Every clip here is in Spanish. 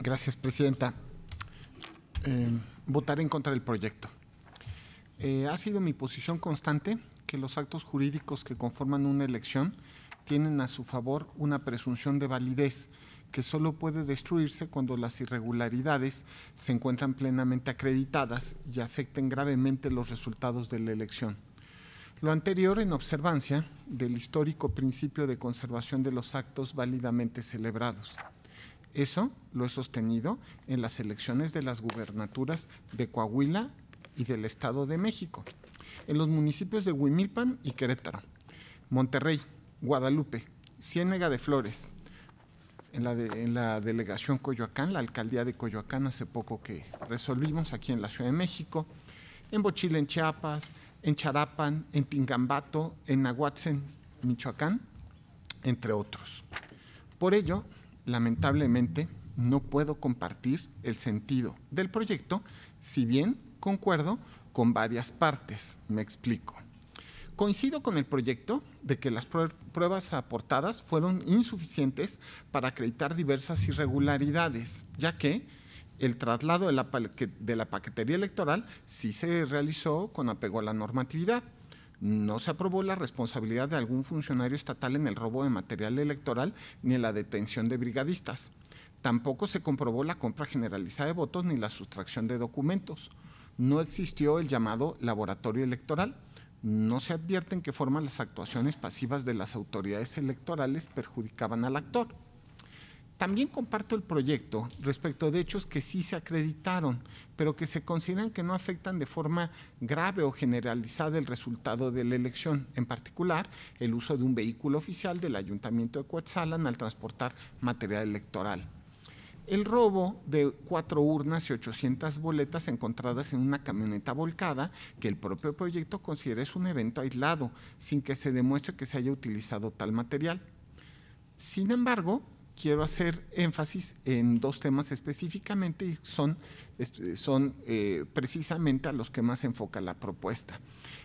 Gracias, presidenta. Votaré en contra del proyecto. Ha sido mi posición constante que los actos jurídicos que conforman una elección tienen a su favor una presunción de validez que solo puede destruirse cuando las irregularidades se encuentran plenamente acreditadas y afecten gravemente los resultados de la elección. Lo anterior en observancia del histórico principio de conservación de los actos válidamente celebrados. Eso lo he sostenido en las elecciones de las gubernaturas de Coahuila y del Estado de México, en los municipios de Huimilpan y Querétaro, Monterrey, Guadalupe, Ciénega de Flores, en la delegación Coyoacán, la alcaldía de Coyoacán hace poco que resolvimos aquí en la Ciudad de México, en Bochil, en Chiapas, en Charapan, en Pingambato, en Nahuatzen, Michoacán, entre otros. Por ello, lamentablemente, no puedo compartir el sentido del proyecto, si bien concuerdo con varias partes. Me explico. Coincido con el proyecto de que las pruebas aportadas fueron insuficientes para acreditar diversas irregularidades, ya que el traslado de la paquetería electoral sí se realizó con apego a la normatividad. No se aprobó la responsabilidad de algún funcionario estatal en el robo de material electoral ni en la detención de brigadistas. Tampoco se comprobó la compra generalizada de votos ni la sustracción de documentos. No existió el llamado laboratorio electoral. No se advierte en qué forma las actuaciones pasivas de las autoridades electorales perjudicaban al actor. También comparto el proyecto respecto de hechos que sí se acreditaron, pero que se consideran que no afectan de forma grave o generalizada el resultado de la elección, en particular el uso de un vehículo oficial del Ayuntamiento de Coetzalan al transportar material electoral. El robo de 4 urnas y 800 boletas encontradas en una camioneta volcada, que el propio proyecto considera es un evento aislado, sin que se demuestre que se haya utilizado tal material. Sin embargo, quiero hacer énfasis en dos temas específicamente y son precisamente a los que más enfoca la propuesta.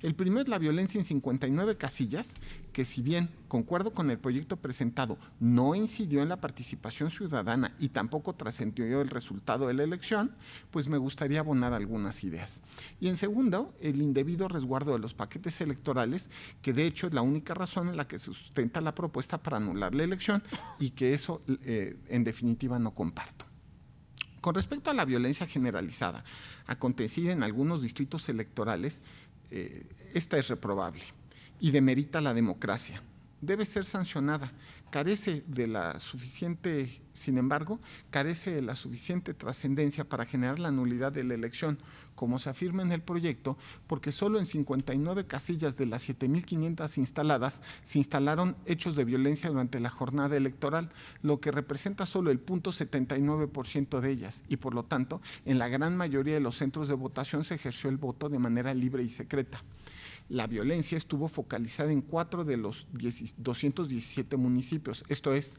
El primero es la violencia en 59 casillas, que si bien concuerdo con el proyecto presentado, no incidió en la participación ciudadana y tampoco trascendió el resultado de la elección, pues me gustaría abonar algunas ideas. Y en segundo, el indebido resguardo de los paquetes electorales, que de hecho es la única razón en la que se sustenta la propuesta para anular la elección y que eso en definitiva no comparto. Con respecto a la violencia generalizada acontecida en algunos distritos electorales, esta es reprobable y demerita la democracia. Debe ser sancionada. Sin embargo, carece de la suficiente trascendencia para generar la nulidad de la elección, como se afirma en el proyecto, porque solo en 59 casillas de las 7,500 instaladas se instalaron hechos de violencia durante la jornada electoral, lo que representa solo el 0.79% de ellas, y por lo tanto, en la gran mayoría de los centros de votación se ejerció el voto de manera libre y secreta. La violencia estuvo focalizada en 4 de los 217 municipios, esto es,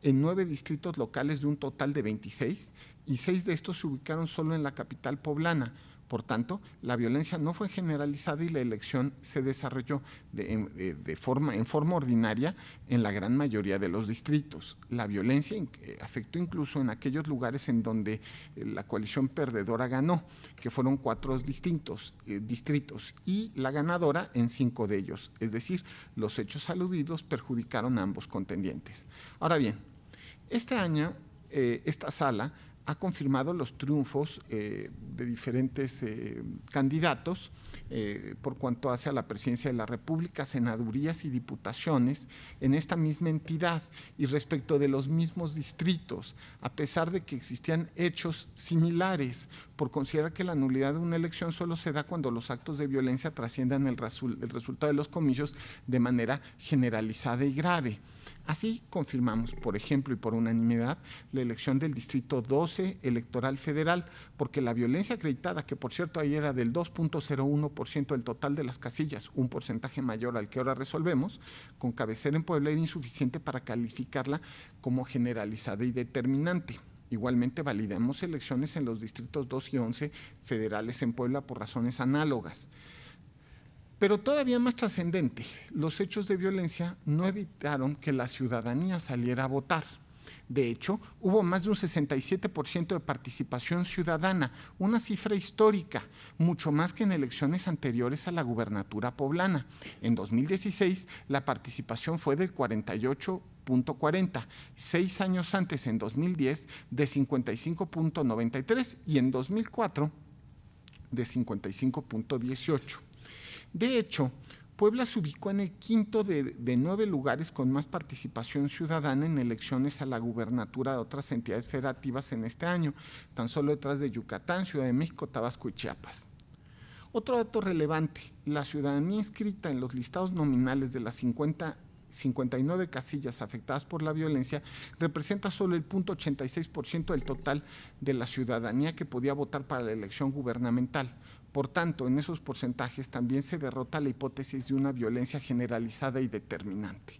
en 9 distritos locales de un total de 26, y 6 de estos se ubicaron solo en la capital poblana. Por tanto, la violencia no fue generalizada y la elección se desarrolló en forma ordinaria en la gran mayoría de los distritos. La violencia afectó incluso en aquellos lugares en donde la coalición perdedora ganó, que fueron 4 distritos, y la ganadora en 5 de ellos. Es decir, los hechos aludidos perjudicaron a ambos contendientes. Ahora bien, este año esta sala ha confirmado los triunfos de diferentes candidatos por cuanto hace a la presidencia de la República, senadurías y diputaciones en esta misma entidad y respecto de los mismos distritos, a pesar de que existían hechos similares, por considerar que la nulidad de una elección solo se da cuando los actos de violencia trasciendan el resultado de los comicios de manera generalizada y grave. Así confirmamos, por ejemplo, y por unanimidad, la elección del Distrito 12 electoral federal, porque la violencia acreditada, que por cierto ahí era del 2.01% del total de las casillas, un porcentaje mayor al que ahora resolvemos, con cabecera en Puebla era insuficiente para calificarla como generalizada y determinante. Igualmente validamos elecciones en los distritos 2 y 11 federales en Puebla por razones análogas. Pero todavía más trascendente, los hechos de violencia no evitaron que la ciudadanía saliera a votar. De hecho, hubo más de un 67% de participación ciudadana, una cifra histórica, mucho más que en elecciones anteriores a la gubernatura poblana. En 2016, la participación fue del 48.40, 6 años antes, en 2010, de 55.93 y en 2004 de 55.18. De hecho, Puebla se ubicó en el quinto de 9 lugares con más participación ciudadana en elecciones a la gubernatura de otras entidades federativas en este año, tan solo detrás de Yucatán, Ciudad de México, Tabasco y Chiapas. Otro dato relevante, la ciudadanía inscrita en los listados nominales de las 59 casillas afectadas por la violencia representa solo el 0.86% del total de la ciudadanía que podía votar para la elección gubernamental. Por tanto, en esos porcentajes también se derrota la hipótesis de una violencia generalizada y determinante.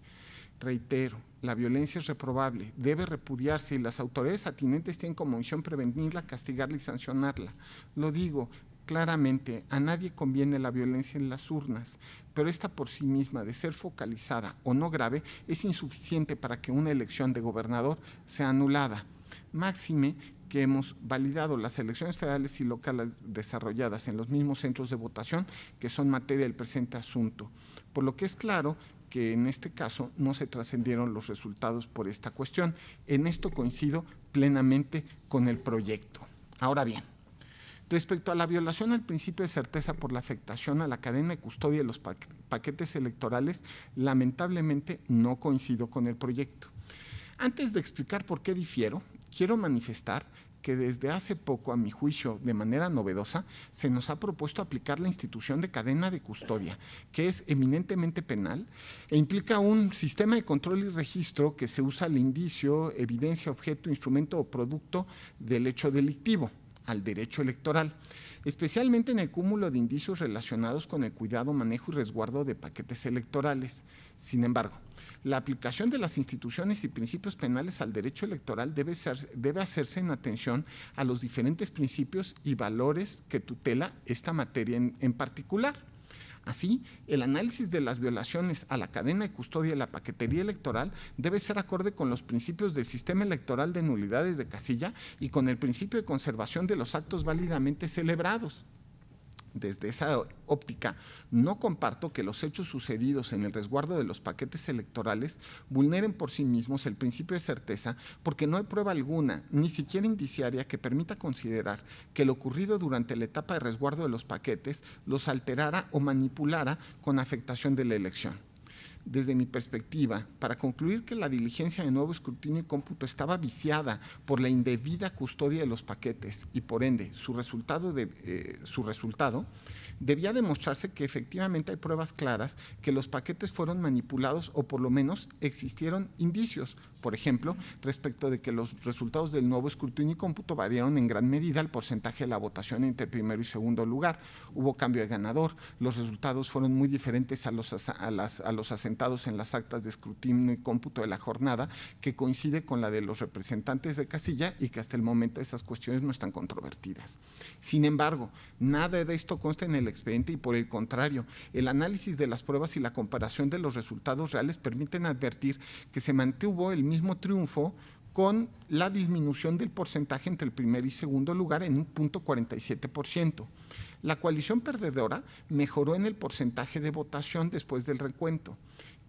Reitero, la violencia es reprobable, debe repudiarse y las autoridades atinentes tienen como misión prevenirla, castigarla y sancionarla. Lo digo claramente, a nadie conviene la violencia en las urnas, pero esta por sí misma, de ser focalizada o no grave, es insuficiente para que una elección de gobernador sea anulada. Máxime que hemos validado las elecciones federales y locales desarrolladas en los mismos centros de votación que son materia del presente asunto, por lo que es claro que en este caso no se trascendieron los resultados por esta cuestión. En esto coincido plenamente con el proyecto. Ahora bien, respecto a la violación al principio de certeza por la afectación a la cadena de custodia de los paquetes electorales, lamentablemente no coincido con el proyecto. Antes de explicar por qué difiero, quiero manifestar que desde hace poco, a mi juicio, de manera novedosa, se nos ha propuesto aplicar la institución de cadena de custodia, que es eminentemente penal e implica un sistema de control y registro que se usa al indicio, evidencia, objeto, instrumento o producto del hecho delictivo, al derecho electoral, especialmente en el cúmulo de indicios relacionados con el cuidado, manejo y resguardo de paquetes electorales. Sin embargo, la aplicación de las instituciones y principios penales al derecho electoral debe hacerse en atención a los diferentes principios y valores que tutela esta materia en particular. Así, el análisis de las violaciones a la cadena de custodia de la paquetería electoral debe ser acorde con los principios del sistema electoral de nulidades de casilla y con el principio de conservación de los actos válidamente celebrados. Desde esa óptica, no comparto que los hechos sucedidos en el resguardo de los paquetes electorales vulneren por sí mismos el principio de certeza, porque no hay prueba alguna, ni siquiera indiciaria, que permita considerar que lo ocurrido durante la etapa de resguardo de los paquetes los alterara o manipulara con afectación de la elección. Desde mi perspectiva, para concluir que la diligencia de nuevo escrutinio y cómputo estaba viciada por la indebida custodia de los paquetes y por ende su resultado debía demostrarse que efectivamente hay pruebas claras que los paquetes fueron manipulados o por lo menos existieron indicios, por ejemplo, respecto de que los resultados del nuevo escrutinio y cómputo variaron en gran medida el porcentaje de la votación entre primero y segundo lugar. Hubo cambio de ganador, los resultados fueron muy diferentes a los asentados en las actas de escrutinio y cómputo de la jornada, que coincide con la de los representantes de casilla y que hasta el momento esas cuestiones no están controvertidas. Sin embargo, nada de esto consta en el expediente y por el contrario, el análisis de las pruebas y la comparación de los resultados reales permiten advertir que se mantuvo el mismo triunfo con la disminución del porcentaje entre el primer y segundo lugar en un 0.47%. La coalición perdedora mejoró en el porcentaje de votación después del recuento.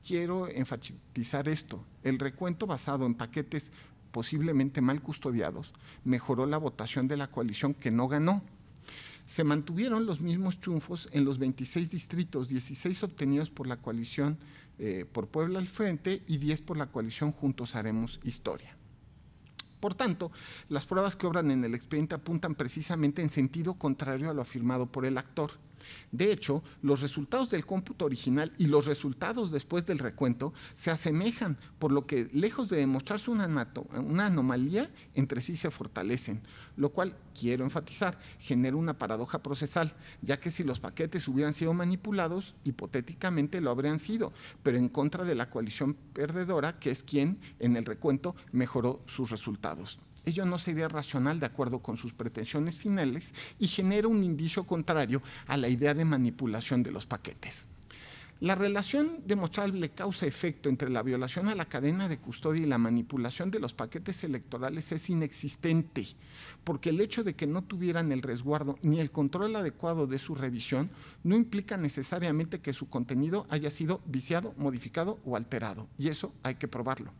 Quiero enfatizar esto, el recuento basado en paquetes posiblemente mal custodiados mejoró la votación de la coalición que no ganó. Se mantuvieron los mismos triunfos en los 26 distritos, 16 obtenidos por la coalición por Puebla al Frente y 10 por la coalición Juntos Haremos Historia. Por tanto, las pruebas que obran en el expediente apuntan precisamente en sentido contrario a lo afirmado por el actor. De hecho, los resultados del cómputo original y los resultados después del recuento se asemejan, por lo que, lejos de demostrarse una anomalía, entre sí se fortalecen, lo cual, quiero enfatizar, genera una paradoja procesal, ya que si los paquetes hubieran sido manipulados, hipotéticamente lo habrían sido, pero en contra de la coalición perdedora, que es quien, en el recuento, mejoró sus resultados. Ello no sería racional de acuerdo con sus pretensiones finales y genera un indicio contrario a la idea de manipulación de los paquetes. La relación demostrable causa-efecto entre la violación a la cadena de custodia y la manipulación de los paquetes electorales es inexistente, porque el hecho de que no tuvieran el resguardo ni el control adecuado de su revisión no implica necesariamente que su contenido haya sido viciado, modificado o alterado, y eso hay que probarlo.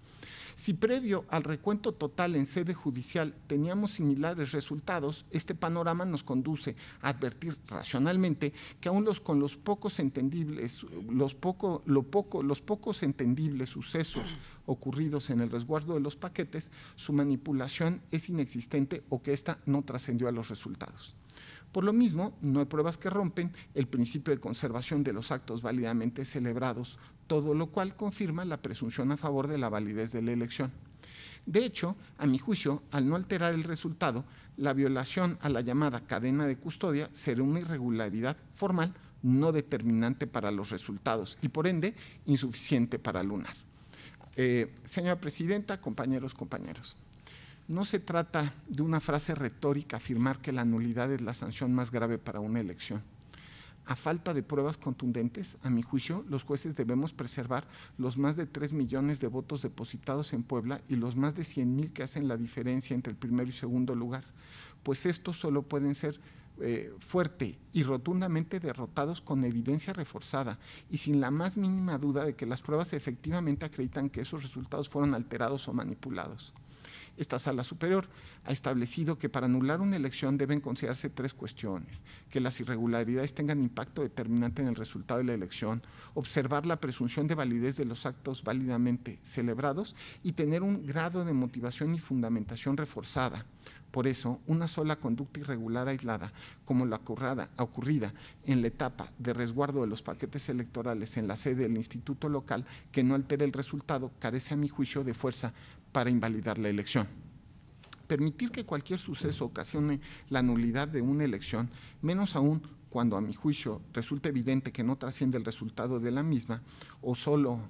Si previo al recuento total en sede judicial teníamos similares resultados, este panorama nos conduce a advertir racionalmente que aún los pocos entendibles sucesos ocurridos en el resguardo de los paquetes, su manipulación es inexistente o que ésta no trascendió a los resultados. Por lo mismo, no hay pruebas que rompen el principio de conservación de los actos válidamente celebrados, todo lo cual confirma la presunción a favor de la validez de la elección. De hecho, a mi juicio, al no alterar el resultado, la violación a la llamada cadena de custodia será una irregularidad formal no determinante para los resultados y, por ende, insuficiente para lunar. Señora Presidenta, compañeros, no se trata de una frase retórica afirmar que la nulidad es la sanción más grave para una elección. A falta de pruebas contundentes, a mi juicio, los jueces debemos preservar los más de 3 millones de votos depositados en Puebla y los más de 100,000 que hacen la diferencia entre el primero y segundo lugar, pues estos solo pueden ser fuerte y rotundamente derrotados con evidencia reforzada y sin la más mínima duda de que las pruebas efectivamente acreditan que esos resultados fueron alterados o manipulados. Esta Sala Superior ha establecido que para anular una elección deben considerarse 3 cuestiones: que las irregularidades tengan impacto determinante en el resultado de la elección, observar la presunción de validez de los actos válidamente celebrados y tener un grado de motivación y fundamentación reforzada. Por eso, una sola conducta irregular aislada, como la ocurrida en la etapa de resguardo de los paquetes electorales en la sede del instituto local, que no altere el resultado, carece a mi juicio de fuerza para invalidar la elección. Permitir que cualquier suceso ocasione la nulidad de una elección, menos aún cuando a mi juicio resulta evidente que no trasciende el resultado de la misma, o solo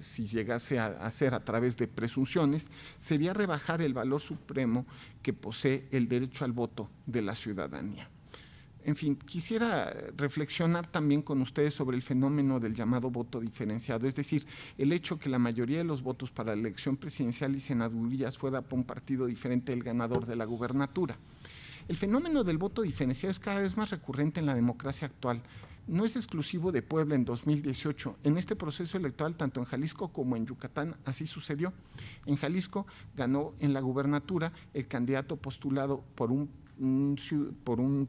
si llegase a ser a través de presunciones, sería rebajar el valor supremo que posee el derecho al voto de la ciudadanía. En fin, quisiera reflexionar también con ustedes sobre el fenómeno del llamado voto diferenciado, es decir, el hecho que la mayoría de los votos para la elección presidencial y senadurías fuera por un partido diferente del ganador de la gubernatura. El fenómeno del voto diferenciado es cada vez más recurrente en la democracia actual. No es exclusivo de Puebla en 2018. En este proceso electoral, tanto en Jalisco como en Yucatán, así sucedió. En Jalisco ganó en la gubernatura el candidato postulado por un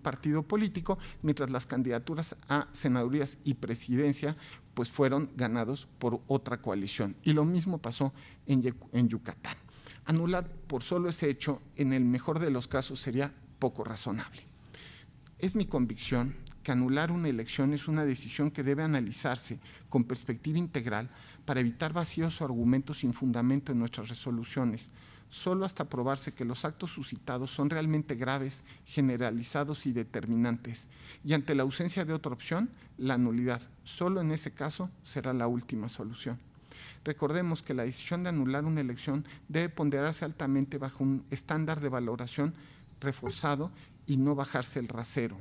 partido político, mientras las candidaturas a senadurías y presidencia pues fueron ganados por otra coalición. Y lo mismo pasó en Yucatán. Anular por solo ese hecho, en el mejor de los casos, sería poco razonable. Es mi convicción que anular una elección es una decisión que debe analizarse con perspectiva integral para evitar vacíos o argumentos sin fundamento en nuestras resoluciones, solo hasta probarse que los actos suscitados son realmente graves, generalizados y determinantes, y ante la ausencia de otra opción, la nulidad, solo en ese caso, será la última solución. Recordemos que la decisión de anular una elección debe ponderarse altamente bajo un estándar de valoración reforzado y no bajarse el rasero.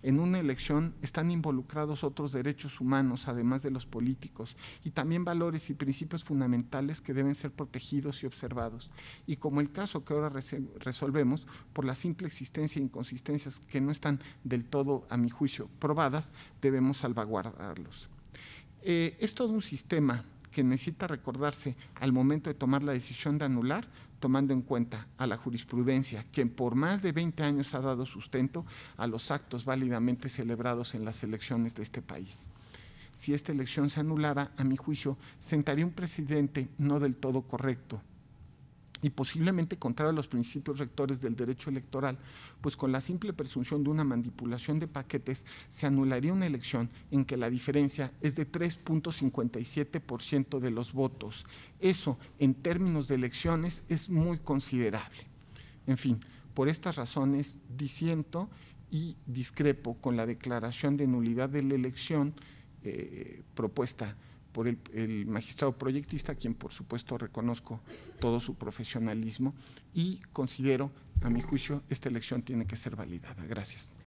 En una elección están involucrados otros derechos humanos, además de los políticos, y también valores y principios fundamentales que deben ser protegidos y observados. Y como el caso que ahora resolvemos, por la simple existencia de inconsistencias que no están del todo, a mi juicio, probadas, debemos salvaguardarlos. Es todo un sistema que necesita recordarse al momento de tomar la decisión de anular, tomando en cuenta a la jurisprudencia que por más de 20 años ha dado sustento a los actos válidamente celebrados en las elecciones de este país. Si esta elección se anulara, a mi juicio, sentaría un precedente no del todo correcto y posiblemente contrario a los principios rectores del derecho electoral, pues con la simple presunción de una manipulación de paquetes se anularía una elección en que la diferencia es de 3.57% de los votos. Eso, en términos de elecciones, es muy considerable. En fin, por estas razones disiento y discrepo con la declaración de nulidad de la elección propuesta por el magistrado proyectista, a quien por supuesto reconozco todo su profesionalismo y considero, a mi juicio, esta elección tiene que ser validada. Gracias.